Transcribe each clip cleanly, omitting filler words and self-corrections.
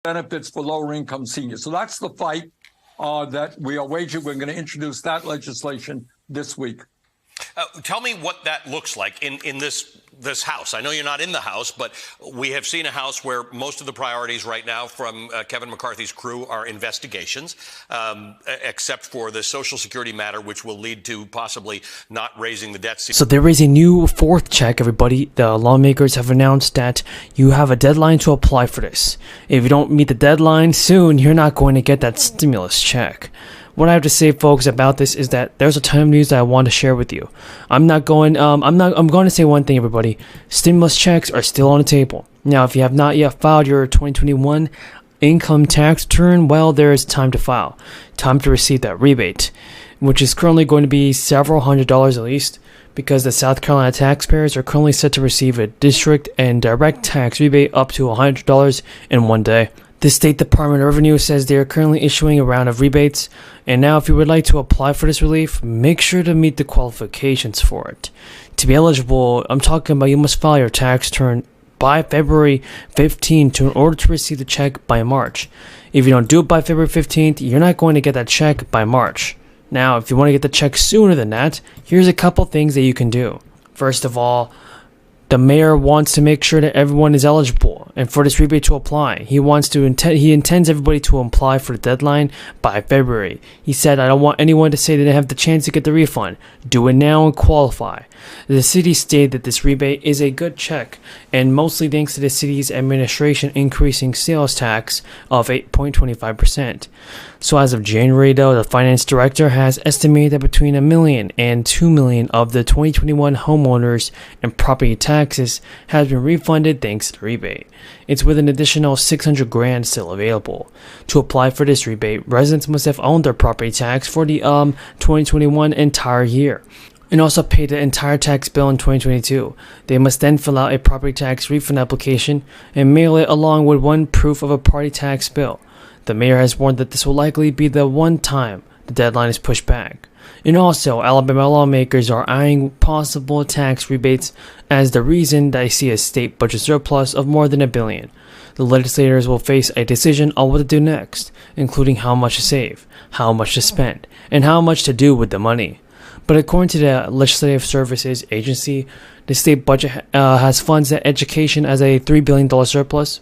benefits for lower income seniors. So that's the fight that we are waging. We're going to introduce that legislation this week. Tell me what that looks like in this House. I know you're not in the House, but we have seen a House where most of the priorities right now from Kevin McCarthy's crew are investigations, except for the Social Security matter, which will lead to possibly not raising the debt ceiling. So there is a new fourth check, everybody. The lawmakers have announced that you have a deadline to apply for this. If you don't meet the deadline soon, you're not going to get that stimulus check. What I have to say, folks, about this is that there's a ton of news that I want to share with you. I'm going to say one thing, everybody. Stimulus checks are still on the table. Now, if you have not yet filed your 2021 income tax return, well, there is time to file. Time to receive that rebate, which is currently going to be several $100s at least, because the South Carolina taxpayers are currently set to receive a district and direct tax rebate up to $100 in one day. The State Department of Revenue says they are currently issuing a round of rebates, and now if you would like to apply for this relief, make sure to meet the qualifications for it. To be eligible, I'm talking about you must file your tax return by February 15th in order to receive the check by March. If you don't do it by February 15th, you're not going to get that check by March. Now, if you want to get the check sooner than that, here's a couple things that you can do. First of all, the mayor wants to make sure that everyone is eligible, and for this rebate to apply, he intends everybody to apply for the deadline by February. He said, "I don't want anyone to say they didn't have the chance to get the refund. Do it now and qualify." The city stated that this rebate is a good check, and mostly thanks to the city's administration increasing sales tax of 8.25%. So as of January, though, the finance director has estimated that between 1 million and 2 million of the 2021 homeowners and property taxes has been refunded thanks to the rebate. It's with an additional $600,000 still available. To apply for this rebate, residents must have owned their property tax for the 2021 entire year, and also pay the entire tax bill in 2022. They must then fill out a property tax refund application and mail it along with one proof of a property tax bill. The mayor has warned that this will likely be the one time the deadline is pushed back. And also, Alabama lawmakers are eyeing possible tax rebates as the reason they see a state budget surplus of more than $1 billion. The legislators will face a decision on what to do next, including how much to save, how much to spend, and how much to do with the money. But according to the Legislative Services Agency, the state budget has funds that education as a $3 billion surplus.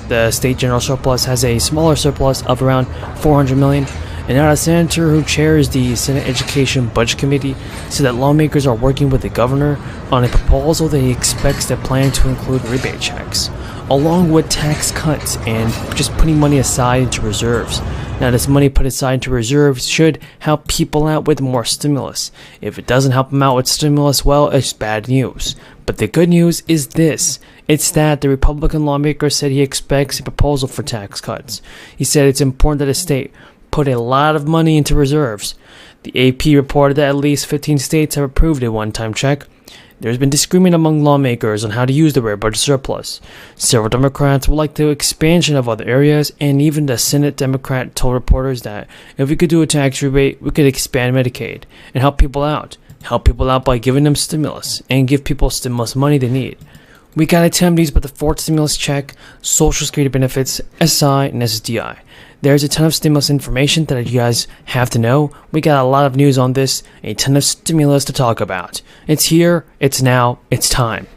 The state general surplus has a smaller surplus of around $400 million. And now the senator who chairs the Senate Education Budget Committee said that lawmakers are working with the governor on a proposal that he expects the plan to include rebate checks, along with tax cuts and just putting money aside into reserves. Now, this money put aside into reserves should help people out with more stimulus. If it doesn't help them out with stimulus, well, it's bad news. But the good news is this. It's that the Republican lawmaker said he expects a proposal for tax cuts. He said it's important that the state put a lot of money into reserves. The AP reported that at least 15 states have approved a one-time check. There's been disagreement among lawmakers on how to use the rare budget surplus. Several Democrats would like the expansion of other areas, and even the Senate Democrat told reporters that if we could do a tax rebate, we could expand Medicaid and help people out. Help people out by giving them stimulus and give people stimulus money they need. We got attendees about the fourth stimulus check, Social Security benefits, SI, and SSDI. There's a ton of stimulus information that you guys have to know. We got a lot of news on this, a ton of stimulus to talk about. It's here, it's now, it's time.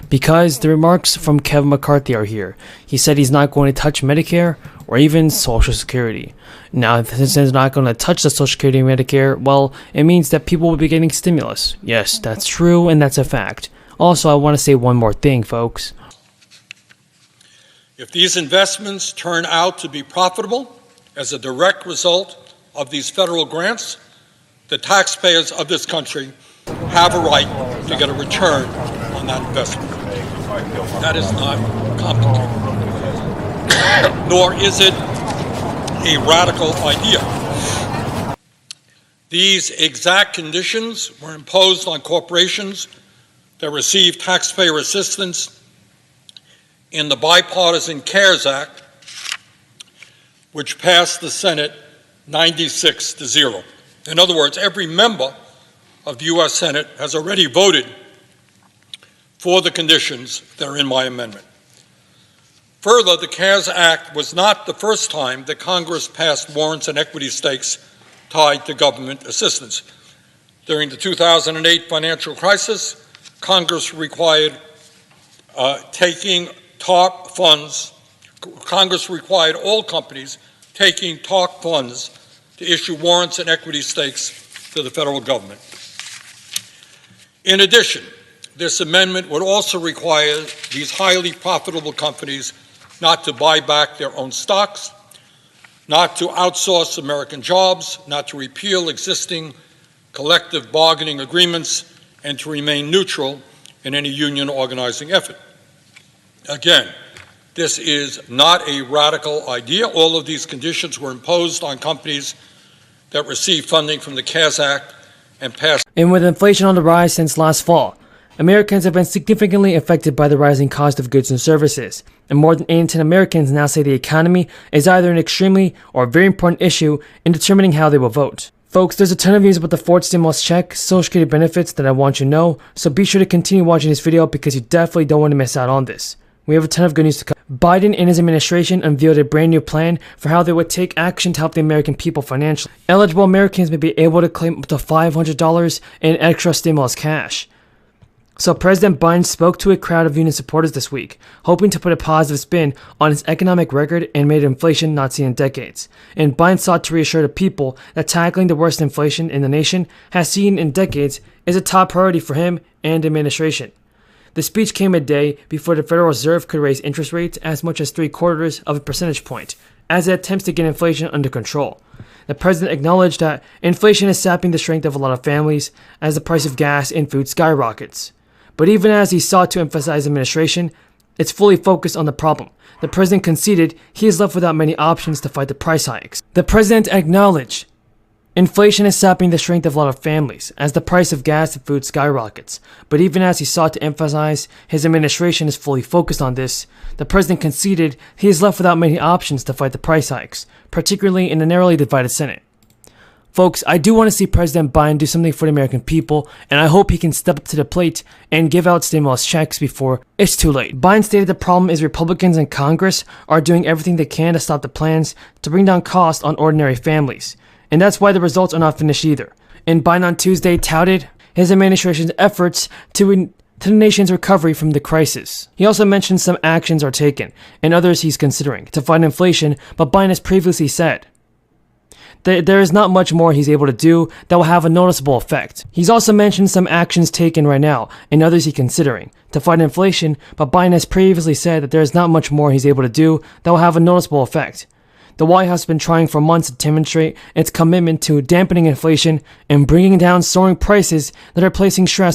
Because the remarks from Kevin McCarthy are here. He said he's not going to touch Medicare or even Social Security. Now, since he's not going to touch the Social Security and Medicare, well, it means that people will be getting stimulus. Yes, that's true, and that's a fact. Also, I want to say one more thing, folks. If these investments turn out to be profitable as a direct result of these federal grants, the taxpayers of this country have a right to get a return on that investment. That is not complicated, nor is it a radical idea. These exact conditions were imposed on corporations that receive taxpayer assistance in the Bipartisan CARES Act, which passed the Senate 96-0. In other words, every member of the U.S. Senate has already voted for the conditions that are in my amendment. Further, the CARES Act was not the first time that Congress passed warrants and equity stakes tied to government assistance. During the 2008 financial crisis, Congress required all companies taking TARP funds to issue warrants and equity stakes to the federal government. In addition, this amendment would also require these highly profitable companies not to buy back their own stocks, not to outsource American jobs, not to repeal existing collective bargaining agreements, and to remain neutral in any union organizing effort. Again, this is not a radical idea. All of these conditions were imposed on companies that received funding from the CARES Act and passed. And with inflation on the rise since last fall, Americans have been significantly affected by the rising cost of goods and services, and more than 8 in 10 Americans now say the economy is either an extremely or very important issue in determining how they will vote. Folks, there's a ton of news about the fourth stimulus check, Social Security benefits that I want you to know, so be sure to continue watching this video because you definitely don't want to miss out on this. We have a ton of good news to come. Biden and his administration unveiled a brand new plan for how they would take action to help the American people financially. Eligible Americans may be able to claim up to $500 in extra stimulus cash. So President Biden spoke to a crowd of union supporters this week, hoping to put a positive spin on his economic record and made inflation not seen in decades. And Biden sought to reassure the people that tackling the worst inflation in the nation has seen in decades is a top priority for him and the administration. The speech came a day before the Federal Reserve could raise interest rates as much as 0.75 of a percentage point, as it attempts to get inflation under control. The president acknowledged that inflation is sapping the strength of a lot of families as the price of gas and food skyrockets. But even as he sought to emphasize administration, it's fully focused on the problem. The president conceded he is left without many options to fight the price hikes. The president acknowledged inflation is sapping the strength of a lot of families as the price of gas and food skyrockets. But even as he sought to emphasize his administration is fully focused on this, the president conceded he is left without many options to fight the price hikes, particularly in a narrowly divided Senate. Folks, I do want to see President Biden do something for the American people, and I hope he can step up to the plate and give out stimulus checks before it's too late. Biden stated the problem is Republicans in Congress are doing everything they can to stop the plans to bring down costs on ordinary families, and that's why the results are not finished either. And Biden on Tuesday touted his administration's efforts to the nation's recovery from the crisis. He also mentioned some actions are taken, and others he's considering, to fight inflation, but Biden has previously said there is not much more he's able to do that will have a noticeable effect. He's also mentioned some actions taken right now and others he's considering to fight inflation, but Biden has previously said that there is not much more he's able to do that will have a noticeable effect. The White House has been trying for months to demonstrate its commitment to dampening inflation and bringing down soaring prices that are placing stress